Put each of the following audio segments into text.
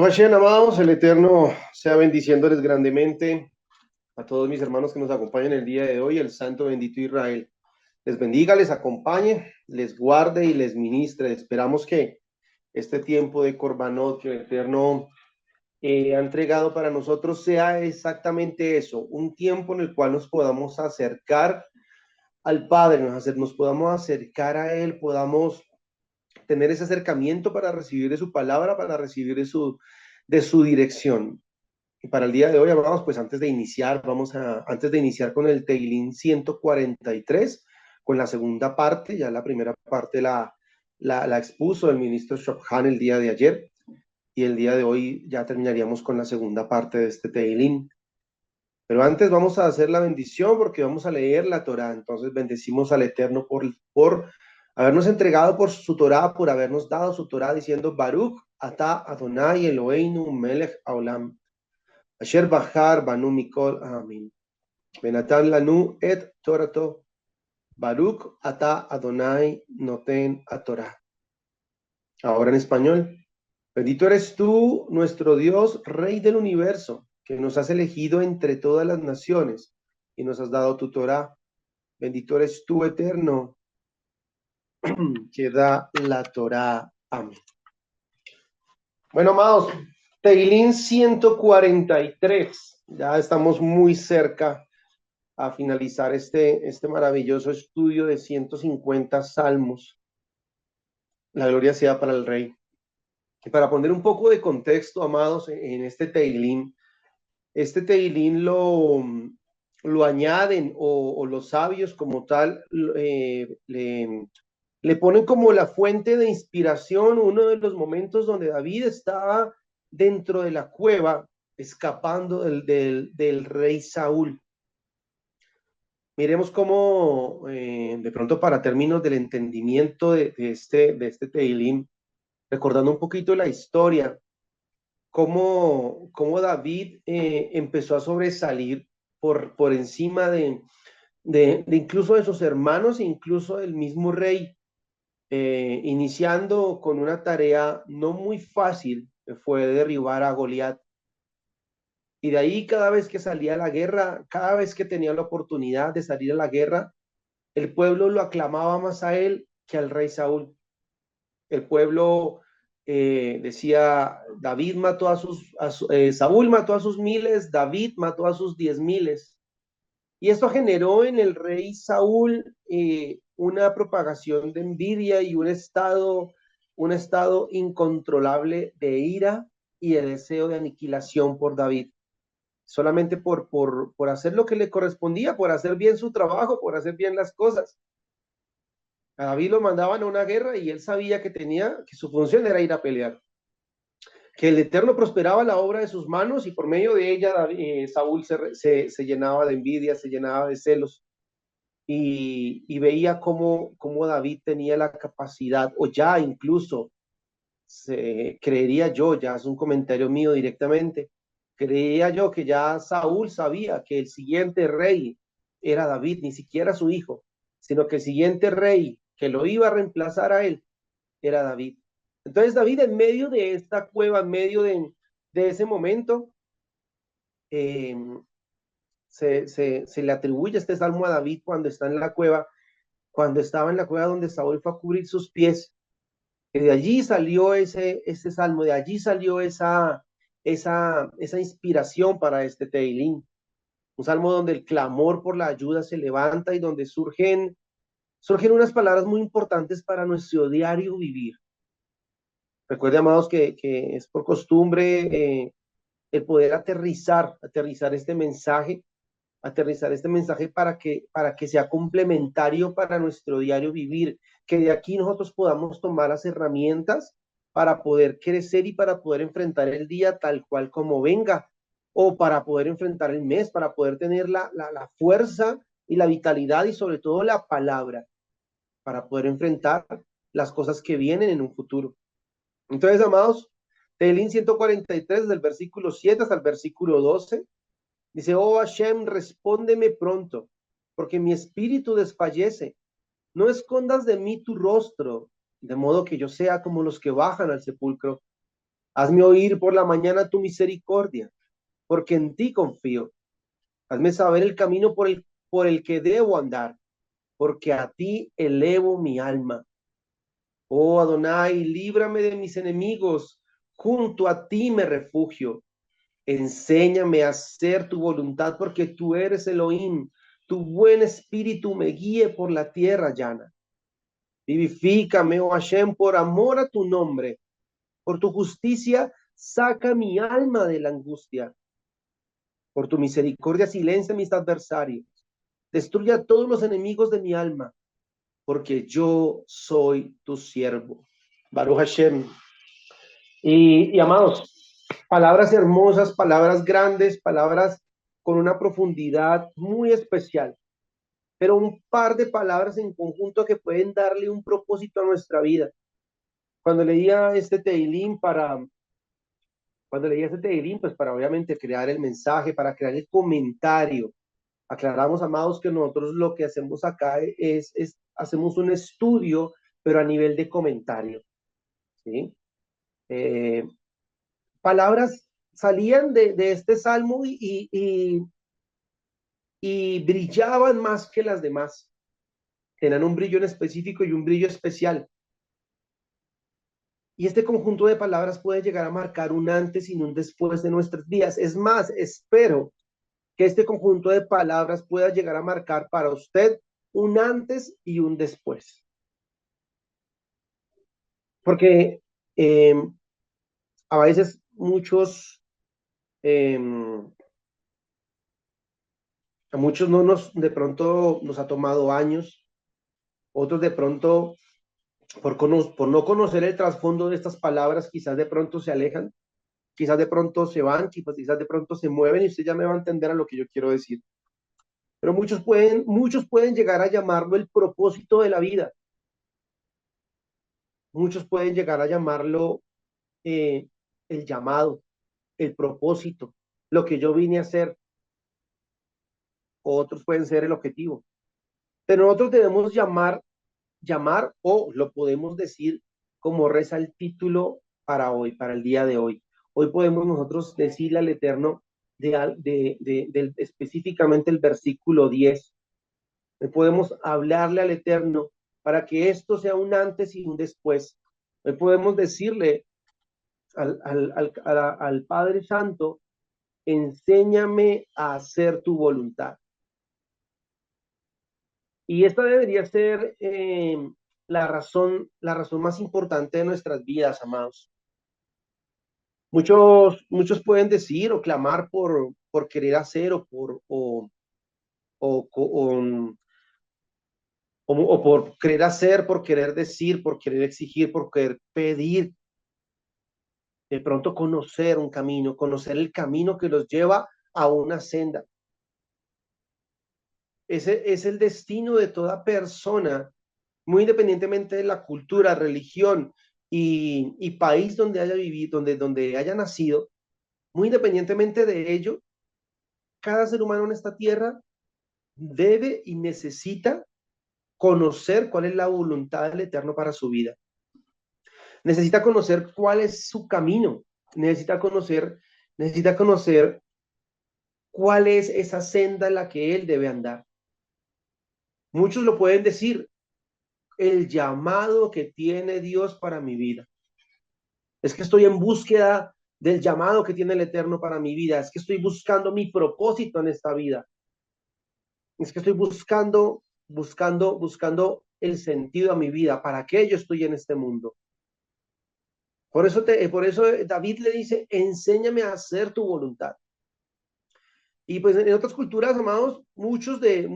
Baruch Hashem, amados, el Eterno sea bendiciéndoles grandemente a todos mis hermanos que nos acompañan el día de hoy, el Santo bendito Israel. Les bendiga, les acompañe, les guarde y les ministre. Esperamos que este tiempo de Corbanot que el Eterno ha entregado para nosotros sea exactamente eso, un tiempo en el cual nos podamos acercar al Padre, nos podamos acercar a Él, podamos tener ese acercamiento para recibir de su palabra, para recibir de su dirección. Y para el día de hoy, amados, pues antes de iniciar, antes de iniciar con el Teilín 143, con la segunda parte, ya la primera parte la expuso el ministro Shophan el día de ayer, y el día de hoy ya terminaríamos con la segunda parte de este Teilín. Pero antes vamos a hacer la bendición porque vamos a leer la Torá. Entonces bendecimos al Eterno por habernos entregado por su Torá, por habernos dado su Torá, diciendo Baruch Ata Adonai Eloheinu Melech Haolam Asher Bahar Banu Mikol Amin Benatan Lanu Et Torato Baruch Ata Adonai Noten a Torá. Ahora en español. Bendito eres tú, nuestro Dios, Rey del universo, que nos has elegido entre todas las naciones y nos has dado tu Torá. Bendito eres tú, Eterno, que da la Torá. Amén. Bueno, amados, Teilín 143. Ya estamos muy cerca a finalizar este maravilloso estudio de 150 salmos. La gloria sea para el Rey. Y para poner un poco de contexto, amados, en este Teilín lo añaden o los sabios como tal le ponen como la fuente de inspiración, uno de los momentos donde David estaba dentro de la cueva escapando del rey Saúl. Miremos cómo, de pronto para términos del entendimiento de este Teilín, recordando un poquito la historia, cómo David empezó a sobresalir por encima de incluso de sus hermanos, incluso del mismo rey, iniciando con una tarea no muy fácil, que fue derribar a Goliat. Y de ahí cada vez que salía a la guerra, cada vez que tenía la oportunidad de salir a la guerra, el pueblo lo aclamaba más a él que al rey Saúl. El pueblo decía, David mató Saúl mató a sus miles, David mató a sus 10,000. Y esto generó en el rey Saúl una propagación de envidia y un estado incontrolable de ira y de deseo de aniquilación por David. Solamente por hacer lo que le correspondía, por hacer bien su trabajo, por hacer bien las cosas. A David lo mandaban a una guerra y él sabía que su función era ir a pelear. Que el Eterno prosperaba la obra de sus manos y por medio de ella Saúl se llenaba de envidia, se llenaba de celos y veía cómo David tenía la capacidad, o ya incluso creería yo, ya es un comentario mío directamente, creía yo que ya Saúl sabía que el siguiente rey era David, ni siquiera su hijo, sino que el siguiente rey que lo iba a reemplazar a él era David. Entonces David, en medio de esta cueva, en medio de ese momento, se le atribuye este salmo a David cuando está en la cueva, cuando estaba en la cueva donde Saúl fue a cubrir sus pies. Que de allí salió ese salmo, de allí salió esa inspiración para este Teilín. Un salmo donde el clamor por la ayuda se levanta y donde surgen unas palabras muy importantes para nuestro diario vivir. Recuerde, amados, que es por costumbre el poder aterrizar este mensaje para que sea complementario para nuestro diario vivir, que de aquí nosotros podamos tomar las herramientas para poder crecer y para poder enfrentar el día tal cual como venga, o para poder enfrentar el mes, para poder tener la fuerza y la vitalidad y sobre todo la palabra, para poder enfrentar las cosas que vienen en un futuro. Entonces, amados, Teilín 143, del versículo 7 hasta el versículo 12, dice, oh Hashem, respóndeme pronto, porque mi espíritu desfallece. No escondas de mí tu rostro, de modo que yo sea como los que bajan al sepulcro. Hazme oír por la mañana tu misericordia, porque en ti confío. Hazme saber el camino por el que debo andar, porque a ti elevo mi alma. Oh Adonai, líbrame de mis enemigos, junto a ti me refugio. Enséñame a hacer tu voluntad, porque tú eres Elohim. Tu buen espíritu me guíe por la tierra llana. Vivifícame, oh Hashem, por amor a tu nombre. Por tu justicia, saca mi alma de la angustia. Por tu misericordia, silencia a mis adversarios. Destruye a todos los enemigos de mi alma, porque yo soy tu siervo. Baruch Hashem. Y amados, palabras hermosas, palabras grandes, palabras con una profundidad muy especial, pero un par de palabras en conjunto que pueden darle un propósito a nuestra vida. Cuando leía este Teilín cuando leía este Teilín, pues para obviamente crear el mensaje, para crear el comentario, aclaramos, amados, que nosotros lo que hacemos acá hacemos un estudio, pero a nivel de comentario, ¿sí? Eh, Palabras salían de este salmo y brillaban más que las demás. Tenían un brillo en específico y un brillo especial. Y este conjunto de palabras puede llegar a marcar un antes y un después de nuestras vidas. Es más, espero que este conjunto de palabras pueda llegar a marcar para usted un antes y un después. Porque eh, a veces eh, a muchos de pronto nos ha tomado años, otros de pronto por no conocer el trasfondo de estas palabras, quizás de pronto se alejan, quizás de pronto se van, quizás de pronto se mueven y usted ya me va a entender a lo que yo quiero decir. Pero muchos pueden llegar a llamarlo el propósito de la vida. Muchos pueden llegar a llamarlo eh, el llamado, el propósito, lo que yo vine a hacer. Otros pueden ser el objetivo. Pero nosotros debemos llamar o lo podemos decir como reza el título para hoy, para el día de hoy. Hoy podemos nosotros decirle al Eterno específicamente el versículo 10. Podemos hablarle al Eterno para que esto sea un antes y un después. Hoy podemos decirle al Padre Santo, enséñame a hacer tu voluntad. Y esta debería ser la razón más importante de nuestras vidas, amados. Muchos pueden decir o clamar por querer hacer o, o, o por querer hacer, por querer decir, por querer exigir, por querer pedir, de pronto conocer un camino, conocer el camino que los lleva a una senda. Ese es el destino de toda persona, muy independientemente de la cultura, religión y país donde haya vivido, donde haya nacido, muy independientemente de ello, cada ser humano en esta tierra debe y necesita conocer cuál es la voluntad del Eterno para su vida. Necesita conocer cuál es su camino, necesita conocer cuál es esa senda en la que él debe andar. Muchos lo pueden decir, el llamado que tiene Dios para mi vida. Es que estoy en búsqueda del llamado que tiene el Eterno para mi vida. Es que estoy buscando mi propósito en esta vida. Es que estoy buscando el sentido a mi vida. ¿Para qué yo estoy en este mundo? Por eso David le dice, enséñame a hacer tu voluntad. Y pues en otras culturas, amados, muchas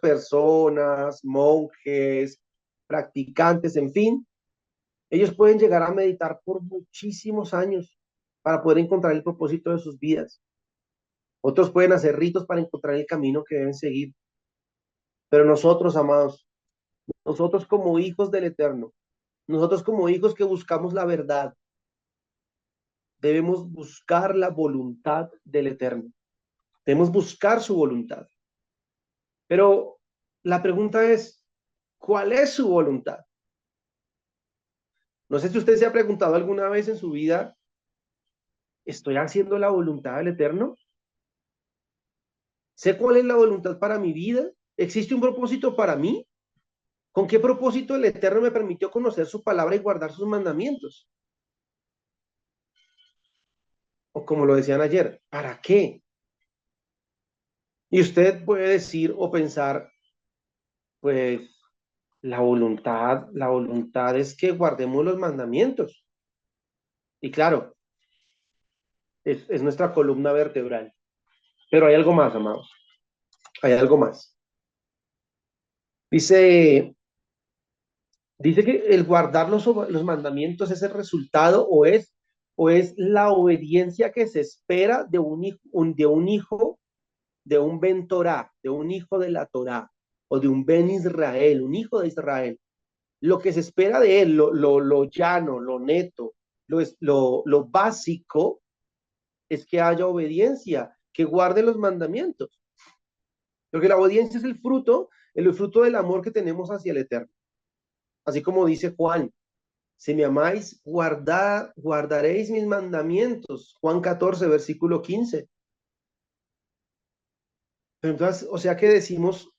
personas, monjes, practicantes, en fin, ellos pueden llegar a meditar por muchísimos años para poder encontrar el propósito de sus vidas. Otros pueden hacer ritos para encontrar el camino que deben seguir. Pero nosotros, amados, nosotros como hijos del Eterno, nosotros como hijos que buscamos la verdad, debemos buscar la voluntad del Eterno. Debemos buscar su voluntad. Pero la pregunta es, ¿cuál es su voluntad? No sé si usted se ha preguntado alguna vez en su vida, ¿estoy haciendo la voluntad del Eterno? ¿Sé cuál es la voluntad para mi vida? ¿Existe un propósito para mí? ¿Con qué propósito el Eterno me permitió conocer su palabra y guardar sus mandamientos? O como lo decían ayer, ¿para qué? Y usted puede decir o pensar, pues la voluntad es que guardemos los mandamientos. Y claro, es nuestra columna vertebral. Pero hay algo más, amados. Hay algo más. Dice, dice que el guardar los mandamientos es el resultado o es la obediencia que se espera de un ben Torah, de un hijo de la Torah, o de un ben Israel, un hijo de Israel. Lo que se espera de él, lo llano, lo neto, lo básico, es que haya obediencia, que guarde los mandamientos. Porque la obediencia es el fruto del amor que tenemos hacia el Eterno. Así como dice Juan, si me amáis, guardaréis mis mandamientos. Juan 14, versículo 15. Pero entonces, o sea que decimos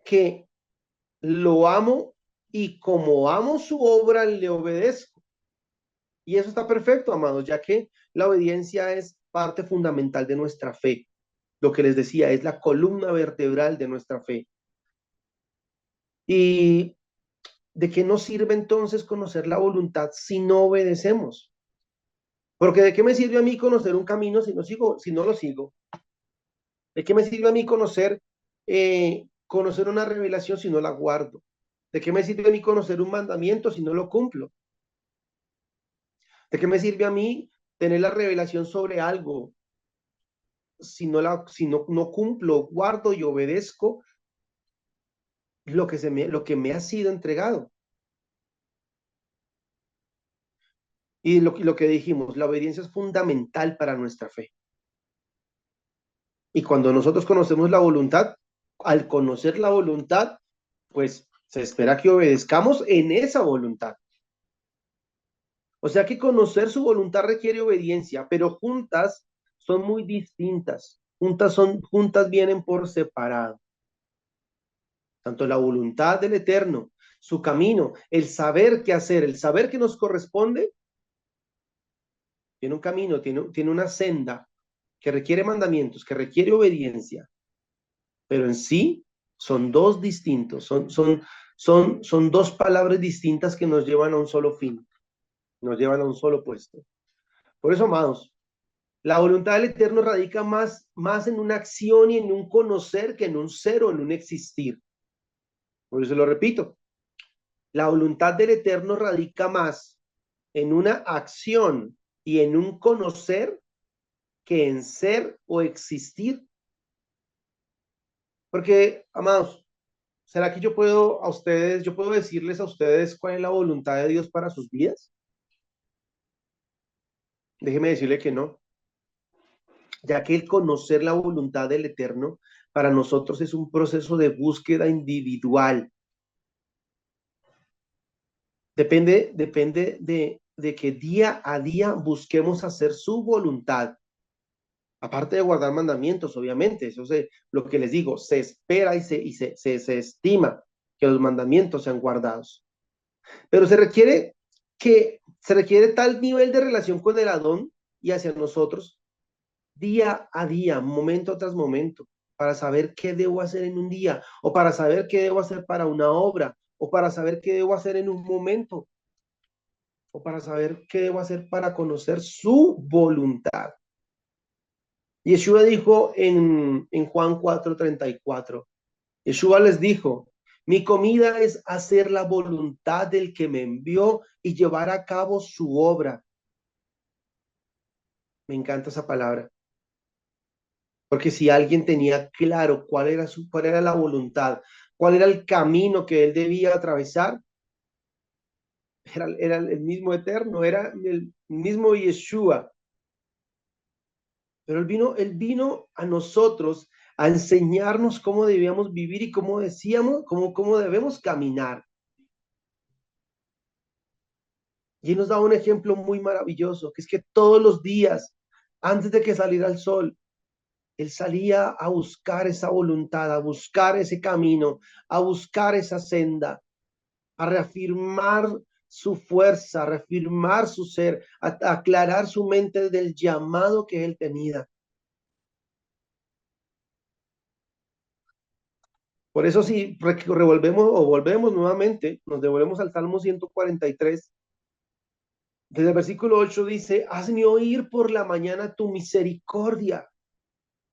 que lo amo y como amo su obra, le obedezco. Y eso está perfecto, amados, ya que la obediencia es parte fundamental de nuestra fe. Lo que les decía, es la columna vertebral de nuestra fe. ¿Y de qué nos sirve entonces conocer la voluntad si no obedecemos? Porque ¿de qué me sirve a mí conocer un camino si no lo sigo? ¿De qué me sirve a mí conocer una revelación si no la guardo? ¿De qué me sirve a mí conocer un mandamiento si no lo cumplo? ¿De qué me sirve a mí tener la revelación sobre algo si no cumplo, guardo y obedezco lo que me ha sido entregado? Y lo que dijimos, la obediencia es fundamental para nuestra fe. Y cuando nosotros conocemos la voluntad, al conocer la voluntad, pues se espera que obedezcamos en esa voluntad. O sea que conocer su voluntad requiere obediencia, pero juntas son muy distintas. Juntas vienen por separado. Tanto la voluntad del Eterno, su camino, el saber qué hacer, el saber que nos corresponde, tiene un camino, tiene una senda que requiere mandamientos, que requiere obediencia, pero en sí son dos distintos, son dos palabras distintas que nos llevan a un solo fin, nos llevan a un solo puesto. Por eso, amados, la voluntad del Eterno radica más en una acción y en un conocer que en un ser o en un existir. Por eso lo repito, la voluntad del Eterno radica más en una acción y en un conocer que en ser o existir. Porque, amados, ¿será que yo puedo decirles a ustedes cuál es la voluntad de Dios para sus vidas? Déjeme decirle que no, ya que el conocer la voluntad del Eterno para nosotros es un proceso de búsqueda individual. Depende de que día a día busquemos hacer su voluntad. Aparte de guardar mandamientos, obviamente, lo que les digo, se espera y se estima que los mandamientos sean guardados. Pero se requiere tal nivel de relación con el Adón y hacia nosotros, día a día, momento tras momento, para saber qué debo hacer en un día, o para saber qué debo hacer para una obra, o para saber qué debo hacer en un momento, o para saber qué debo hacer para conocer su voluntad. Yeshua dijo en Juan 4:34, Yeshua les dijo, mi comida es hacer la voluntad del que me envió y llevar a cabo su obra. Me encanta esa palabra, porque si alguien tenía claro cuál era la voluntad, cuál era el camino que él debía atravesar, era el mismo Eterno, era el mismo Yeshua. Pero él vino a nosotros a enseñarnos cómo debíamos vivir y cómo debemos caminar. Y Él nos da un ejemplo muy maravilloso, que es que todos los días, antes de que saliera el sol, Él salía a buscar esa voluntad, a buscar ese camino, a buscar esa senda, a reafirmar su fuerza, a reafirmar su ser, a aclarar su mente del llamado que Él tenía. Por eso si revolvemos o volvemos nuevamente, nos devolvemos al Salmo 143, desde el versículo 8 dice, hazme oír por la mañana tu misericordia,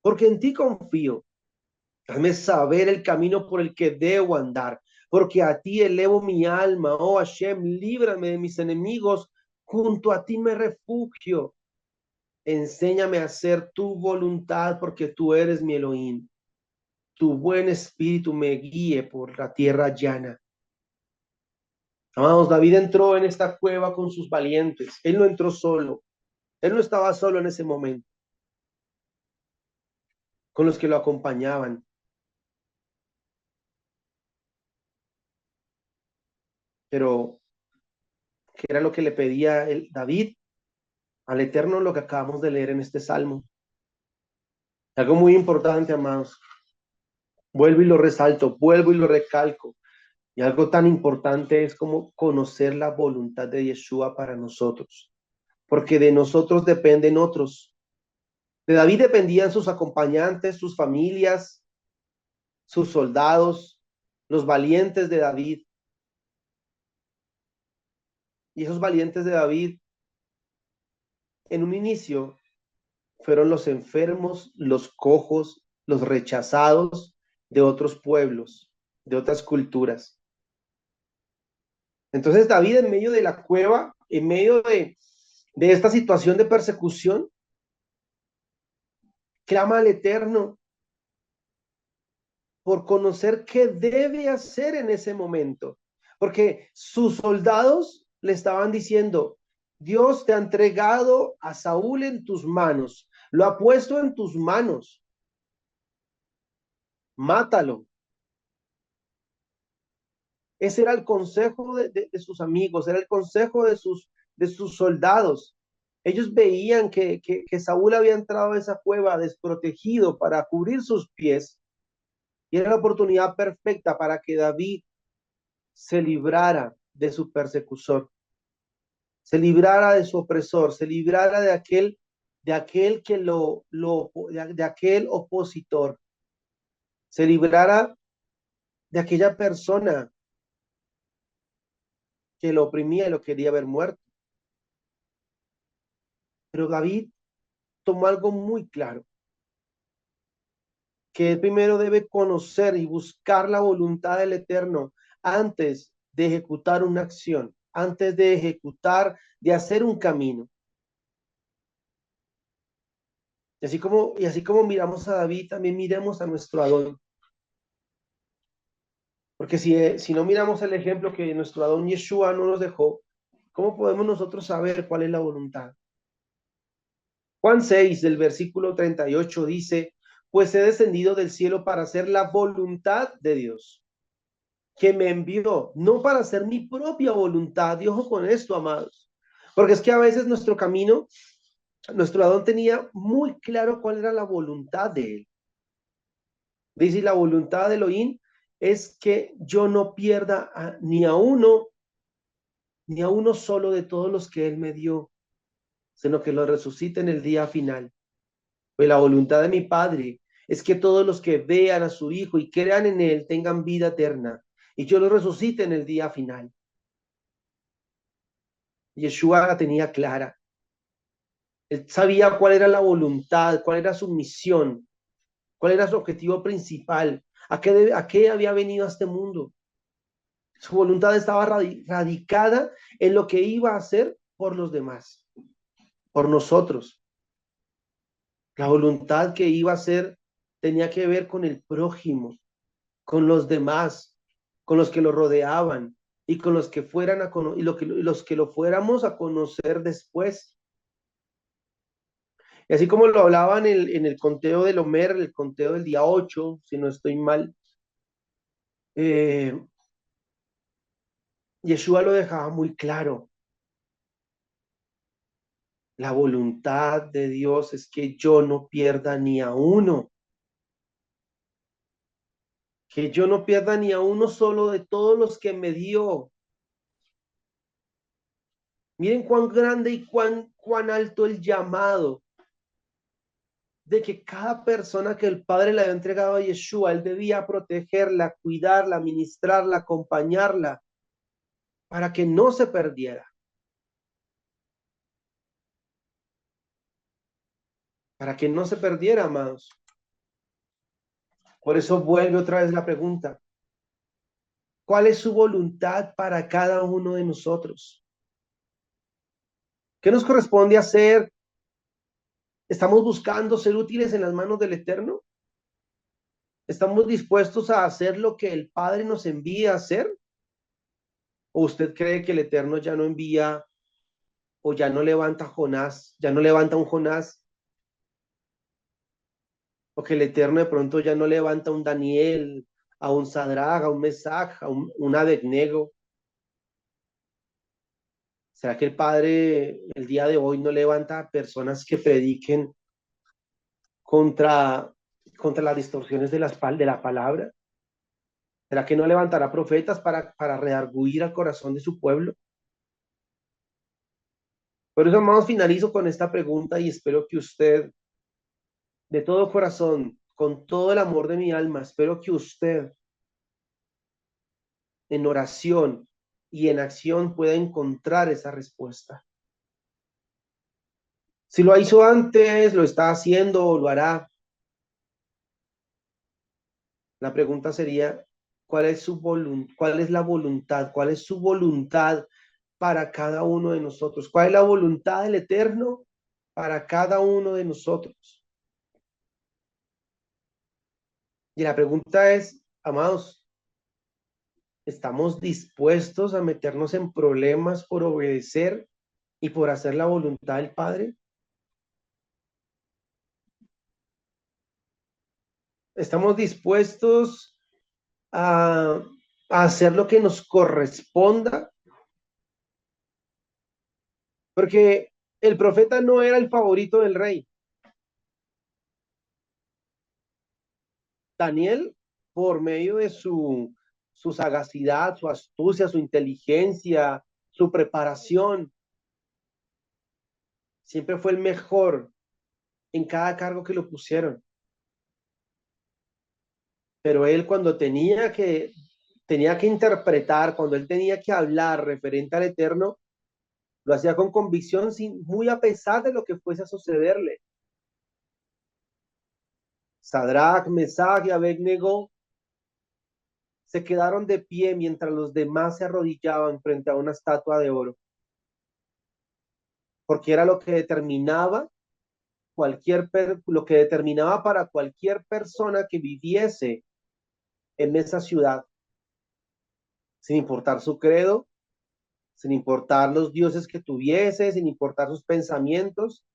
porque en ti confío. Hazme saber el camino por el que debo andar, porque a ti elevo mi alma, oh Hashem, líbrame de mis enemigos, junto a ti me refugio. Enséñame a hacer tu voluntad, porque tú eres mi Elohim. Tu buen espíritu me guíe por la tierra llana. Amados, David entró en esta cueva con sus valientes. Él no entró solo. Él no estaba solo en ese momento, con los que lo acompañaban. Pero, ¿qué era lo que le pedía David al Eterno? Lo que acabamos de leer en este salmo. Algo muy importante, amados. Vuelvo y lo resalto, vuelvo y lo recalco. Y algo tan importante es como conocer la voluntad de Yeshua para nosotros. Porque de nosotros dependen otros. De David dependían sus acompañantes, sus familias, sus soldados, los valientes de David. Y esos valientes de David, en un inicio, fueron los enfermos, los cojos, los rechazados de otros pueblos, de otras culturas. Entonces David en medio de la cueva, en medio de esta situación de persecución, clama al Eterno por conocer qué debe hacer en ese momento. Porque sus soldados le estaban diciendo, Dios te ha entregado a Saúl en tus manos, lo ha puesto en tus manos, mátalo. Ese era el consejo de sus amigos, era el consejo de sus soldados. Ellos veían que Saúl había entrado a esa cueva desprotegido para cubrir sus pies y era la oportunidad perfecta para que David se librara de su persecutor, se librara de su opresor, se librara de aquel que de aquel opositor, se librara de aquella persona que lo oprimía y lo quería ver muerto. Pero David tomó algo muy claro, que él primero debe conocer y buscar la voluntad del Eterno antes de ejecutar una acción, antes de ejecutar, de hacer un camino. Y así como miramos a David, también miremos a nuestro Adón. Porque si no miramos el ejemplo que nuestro Adón Yeshua no nos dejó, ¿cómo podemos nosotros saber cuál es la voluntad? Juan 6 del versículo 38 dice, pues he descendido del cielo para hacer la voluntad de Dios, que me envió, no para hacer mi propia voluntad. Y ojo con esto, amados, porque es que a veces nuestro camino, nuestro Adón tenía muy claro cuál era la voluntad de él. Dice, la voluntad de Elohim es que yo no pierda ni a uno solo de todos los que él me dio, sino que lo resucite en el día final. Pues la voluntad de mi Padre es que todos los que vean a su Hijo y crean en él tengan vida eterna, y yo lo resucite en el día final. Yeshua la tenía clara. Él sabía cuál era la voluntad, cuál era su misión, cuál era su objetivo principal, a qué había venido a este mundo. Su voluntad estaba radicada en lo que iba a hacer por los demás, por nosotros. La voluntad que iba a hacer tenía que ver con el prójimo, con los demás, con los que lo rodeaban y con los que fueran los que lo fuéramos a conocer después. Y así como lo hablaban en el conteo del Homer, el conteo del día 8, si no estoy mal, eh, Yeshua lo dejaba muy claro. La voluntad de Dios es que yo no pierda ni a uno, que yo no pierda ni a uno solo de todos los que me dio. Miren cuán grande y cuán alto el llamado de que cada persona que el Padre le había entregado a Yeshua, él debía protegerla, cuidarla, ministrarla, acompañarla, para que no se perdiera, para que no se perdiera, amados. Por eso vuelve otra vez la pregunta: ¿cuál es su voluntad para cada uno de nosotros? ¿Qué nos corresponde hacer? ¿Estamos buscando ser útiles en las manos del Eterno? ¿Estamos dispuestos a hacer lo que el Padre nos envía a hacer? ¿O usted cree que el Eterno ya no envía o ya no levanta Jonás, ya no levanta un Jonás, o que el Eterno de pronto ya no levanta un Daniel, a un Sadrach, a un Mesach, a un Abednego? ¿Será que el Padre el día de hoy no levanta personas que prediquen contra, contra las distorsiones de la palabra? ¿Será que no levantará profetas para redarguir al corazón de su pueblo? Por eso, amados, finalizo con esta pregunta y espero que usted, de todo corazón, con todo el amor de mi alma, espero que usted en oración y en acción pueda encontrar esa respuesta. Si lo hizo antes, lo está haciendo o lo hará, la pregunta sería: ¿cuál es su cuál es la voluntad? ¿Cuál es su voluntad para cada uno de nosotros? ¿Cuál es la voluntad del Eterno para cada uno de nosotros? Y la pregunta es, amados, ¿estamos dispuestos a meternos en problemas por obedecer y por hacer la voluntad del Padre? ¿Estamos dispuestos a, a hacer lo que nos corresponda? Porque el profeta no era el favorito del rey. Daniel, por medio de su sagacidad, su astucia, su inteligencia, su preparación, siempre fue el mejor en cada cargo que lo pusieron. Pero él cuando tenía que interpretar, cuando él tenía que hablar referente al Eterno, lo hacía con convicción, muy a pesar de lo que fuese a sucederle. Sadrach, Mesach y Abednego se quedaron de pie mientras los demás se arrodillaban frente a una estatua de oro, porque era lo que determinaba lo que determinaba para cualquier persona que viviese en esa ciudad, sin importar su credo, sin importar los dioses que tuviese, sin importar sus pensamientos.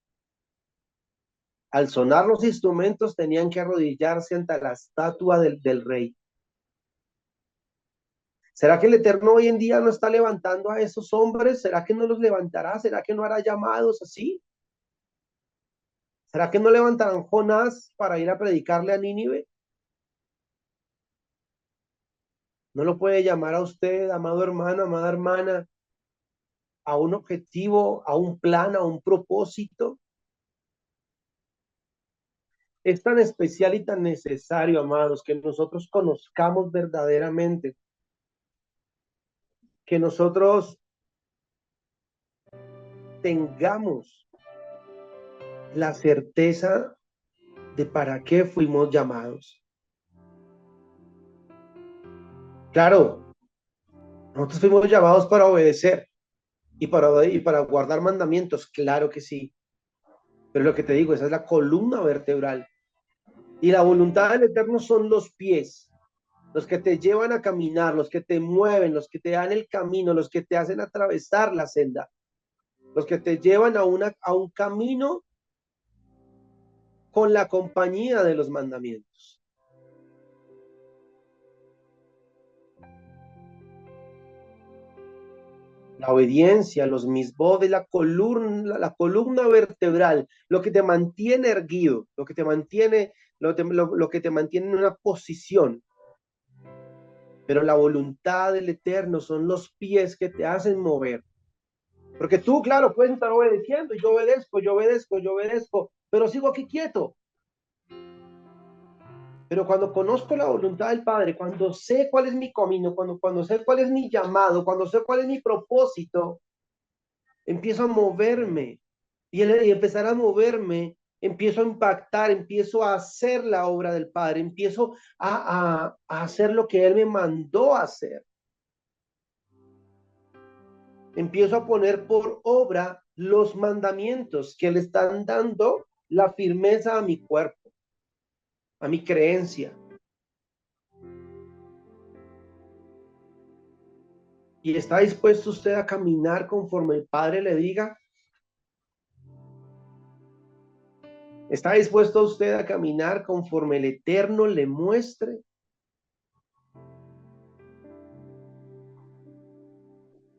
Al sonar los instrumentos tenían que arrodillarse ante la estatua del rey. ¿Será que el Eterno hoy en día no está levantando a esos hombres? ¿Será que no los levantará? ¿Será que no hará llamados así? ¿Será que no levantarán Jonás para ir a predicarle a Nínive? ¿No lo puede llamar a usted, amado hermano, amada hermana, a un objetivo, a un plan, a un propósito? Es tan especial y tan necesario, amados, que nosotros conozcamos verdaderamente, que nosotros tengamos la certeza de para qué fuimos llamados. Claro, nosotros fuimos llamados para obedecer y para guardar mandamientos, claro que sí. Pero lo que te digo, esa es la columna vertebral. Y la voluntad del Eterno son los pies, los que te llevan a caminar, los que te mueven, los que te dan el camino, los que te hacen atravesar la senda, los que te llevan a un camino con la compañía de los mandamientos. La obediencia, los misbod de la columna vertebral, lo que te mantiene erguido, lo que te mantiene, lo que te mantiene en una posición. Pero la voluntad del Eterno son los pies que te hacen mover. Porque tú, claro, puedes estar obedeciendo, y yo obedezco, yo obedezco, yo obedezco, pero sigo aquí quieto. Pero cuando conozco la voluntad del Padre, cuando sé cuál es mi camino, cuando sé cuál es mi llamado, cuando sé cuál es mi propósito, empiezo a moverme. Y empezar a moverme, empiezo a impactar, empiezo a hacer la obra del Padre, empiezo a hacer lo que Él me mandó a hacer. Empiezo a poner por obra los mandamientos que le están dando la firmeza a mi cuerpo, a mi creencia. ¿Y está dispuesto usted a caminar conforme el Padre le diga? ¿Está dispuesto usted a caminar conforme el Eterno le muestre?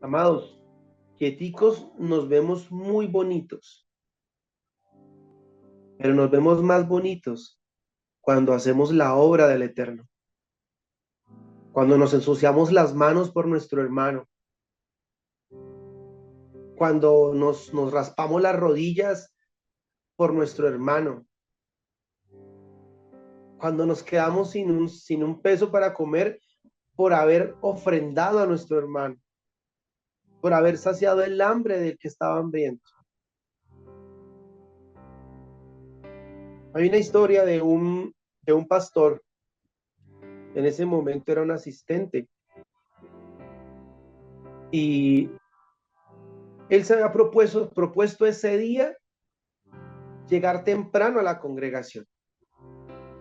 Amados, quieticos nos vemos muy bonitos, pero nos vemos más bonitos cuando hacemos la obra del Eterno, cuando nos ensuciamos las manos por nuestro hermano, cuando nos raspamos las rodillas por nuestro hermano, cuando nos quedamos sin un peso para comer por haber ofrendado a nuestro hermano, por haber saciado el hambre del que estaba hambriento. Hay una historia de un pastor, en ese momento era un asistente, y él se había propuesto ese día llegar temprano a la congregación.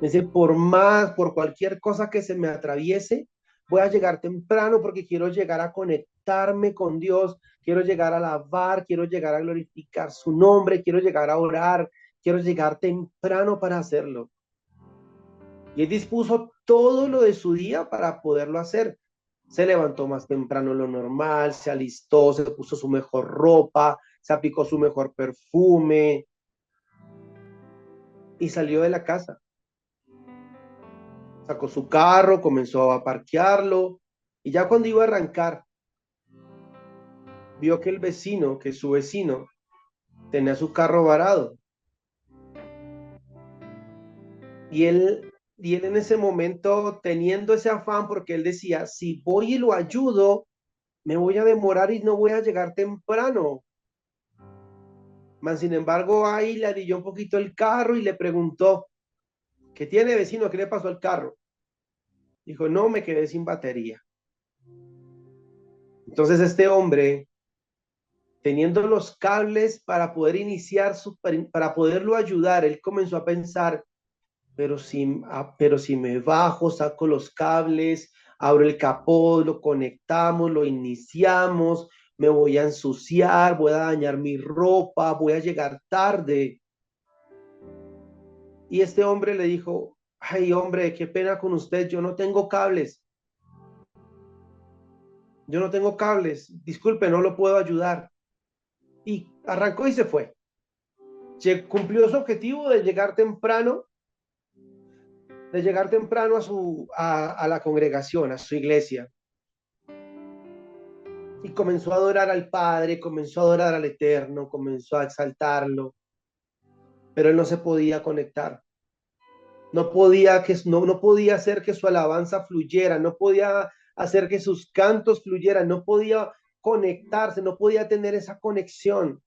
Es decir, por cualquier cosa que se me atraviese, voy a llegar temprano porque quiero llegar a conectarme con Dios, quiero llegar a alabar, quiero llegar a glorificar su nombre, quiero llegar a orar, quiero llegar temprano para hacerlo. Y él dispuso todo lo de su día para poderlo hacer. Se levantó más temprano de lo normal, se alistó, se puso su mejor ropa, se aplicó su mejor perfume y salió de la casa. Sacó su carro, comenzó a parquearlo y ya cuando iba a arrancar, vio que su vecino, tenía su carro varado. Y él en ese momento, teniendo ese afán, porque él decía, si voy y lo ayudo, me voy a demorar y no voy a llegar temprano. Mas, sin embargo, ahí le arilló un poquito el carro y le preguntó, ¿qué tiene, vecino? ¿Qué le pasó al carro? Dijo, no, me quedé sin batería. Entonces este hombre, teniendo los cables para poder para poderlo ayudar, él comenzó a pensar, pero si me bajo, saco los cables, abro el capó, lo conectamos, lo iniciamos, me voy a ensuciar, voy a dañar mi ropa, voy a llegar tarde. Y este hombre le dijo, ay hombre, qué pena con usted, yo no tengo cables, disculpe, no lo puedo ayudar. Y arrancó y se fue. Cumplió su objetivo de llegar temprano a la congregación, a su iglesia. Y comenzó a adorar al Padre, comenzó a adorar al Eterno, comenzó a exaltarlo, pero él no se podía conectar. No podía hacer que su alabanza fluyera, no podía hacer que sus cantos fluyeran, no podía conectarse, no podía tener esa conexión.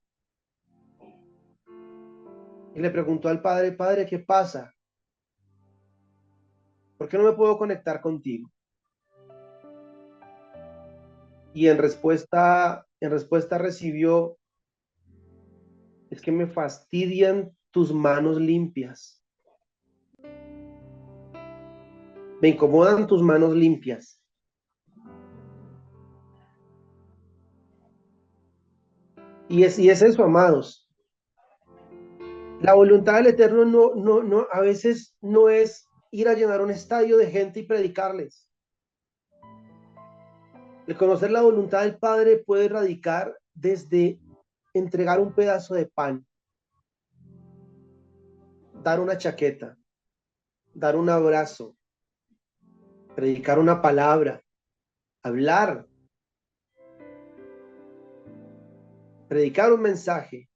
Y le preguntó al Padre, Padre, ¿qué pasa? ¿Por qué no me puedo conectar contigo? Y en respuesta recibió, es que me fastidian tus manos limpias. Me incomodan tus manos limpias. Y es eso, amados. La voluntad del Eterno a veces no es ir a llenar un estadio de gente y predicarles. El conocer la voluntad del Padre puede radicar desde entregar un pedazo de pan, dar una chaqueta, dar un abrazo, predicar una palabra, hablar, predicar un mensaje,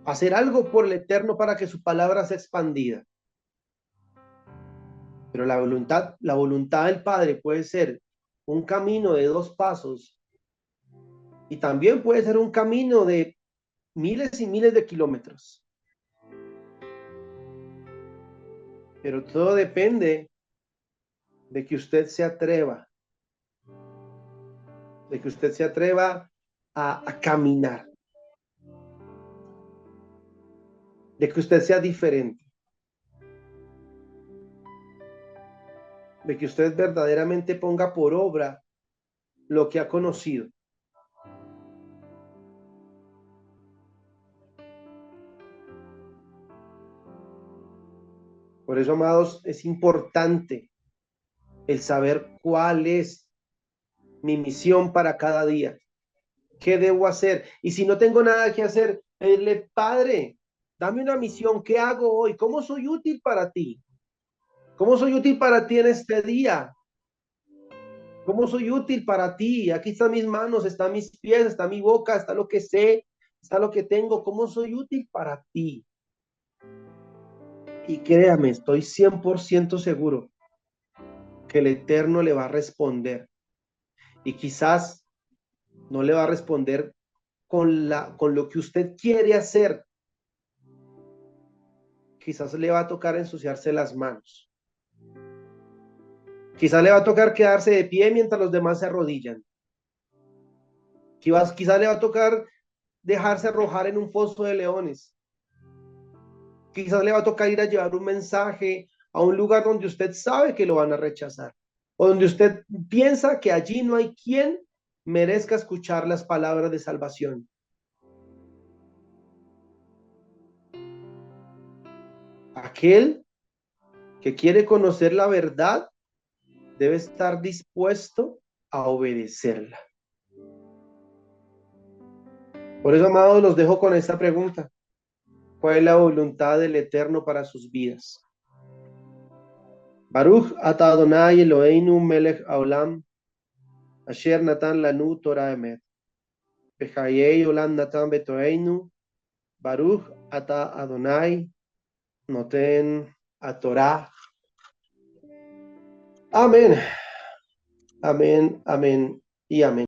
hacer algo por el Eterno para que su palabra sea expandida. Pero la voluntad del Padre puede ser un camino de 2 pasos y también puede ser un camino de miles y miles de kilómetros. Pero todo depende de que usted se atreva, a caminar, de que usted sea diferente, de que usted verdaderamente ponga por obra lo que ha conocido. Por eso, amados, es importante el saber cuál es mi misión para cada día. ¿Qué debo hacer? Y si no tengo nada que hacer, pedirle, Padre, dame una misión. ¿Qué hago hoy? ¿Cómo soy útil para ti? ¿Cómo soy útil para ti en este día? ¿Cómo soy útil para ti? Aquí están mis manos, están mis pies, está mi boca, está lo que sé, está lo que tengo. ¿Cómo soy útil para ti? Y créame, estoy 100% seguro que el Eterno le va a responder. Y quizás no le va a responder con lo que usted quiere hacer. Quizás le va a tocar ensuciarse las manos. Quizás le va a tocar quedarse de pie mientras los demás se arrodillan. Quizás le va a tocar dejarse arrojar en un foso de leones. Quizás le va a tocar ir a llevar un mensaje a un lugar donde usted sabe que lo van a rechazar, o donde usted piensa que allí no hay quien merezca escuchar las palabras de salvación. Aquel que quiere conocer la verdad debe estar dispuesto a obedecerla. Por eso, amados, los dejo con esta pregunta. ¿Cuál es la voluntad del Eterno para sus vidas? Baruch ata Adonai Eloheinu melech haolam, asher natan lanu Torah emet. Bechayei olam natan betoreinu, Baruch ata Adonai noten a Torah. Amén, amén, amén y amén.